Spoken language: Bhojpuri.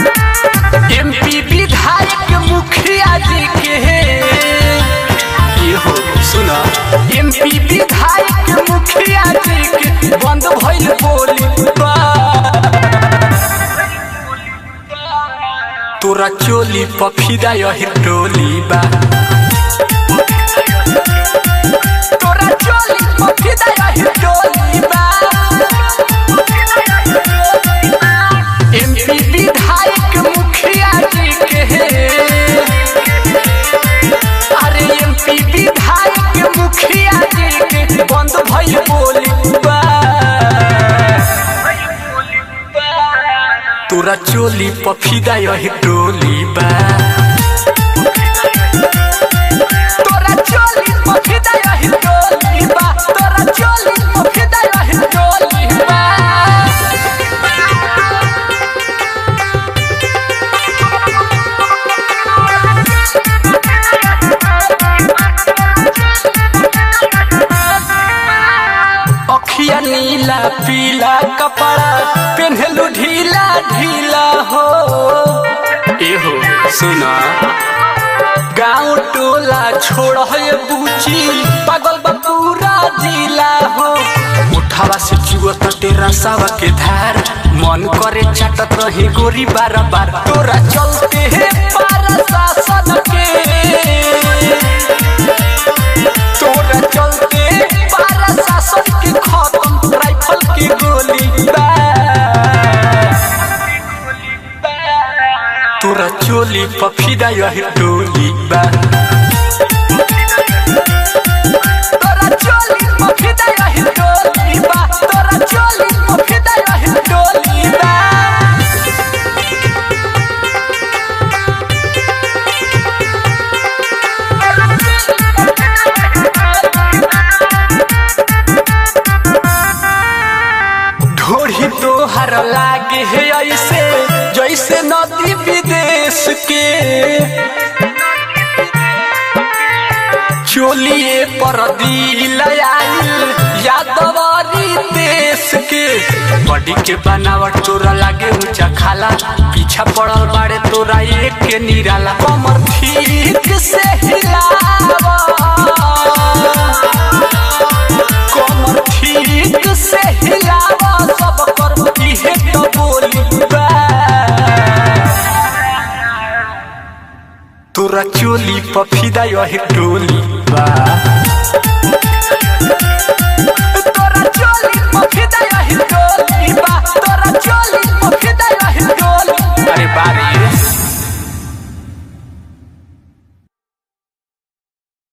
एमपी विधायक मुखिया जी के सुना, एमपी विधायक मुखिया जी के बंद भइल बोली तोरा चोली पफिदा यही टोली बा, तोरा चोली पफिदा यही टोली बा। एमपी विधायक मुखिया जी के अरे एमपी विधायक मुखिया जी के बंद भइल बोली बा, तोरा चोली पफिदा यही टोली बा, तोरा चोली पफिदा यही टोली बा, तोरा चोली पफिदा यही टोली बा। अखिया नीला पीला कपड़ा पेन्हलू ढीला ढीला हो, एहो सुना गाँव टोला छोड़ है बूची पागल बा पूरा जिला हो। उठावा से चुअत तेरा सावा के धार मन करे चाटत रही गोरी बार बार, तोरा चलते है पारा शासन के, तोरा चलते पारा शासन के खत्म राइफल की गोली बा, तोरा चोली पफिदा यही टोली बा, तोरा चोली पफिदा यही टोली बा, तोरा चोली पफिदा यही टोली बा। ढोढ़ी तोहर लागे है ऐसे जैसे नदी विदेश के, चोलिए पर दिल आइल यादवारी देश के। बॉडी के बनावट तोरा लागे ऊंचा खाला, पीछा पड़ल बाड़े तोरा एक के निराला, कमर ठीक से हिलावा, कमर ठीक से हिलावा, सब कर इहे तो बोली बा, तोरा चोली पफिदा यही टोली बा।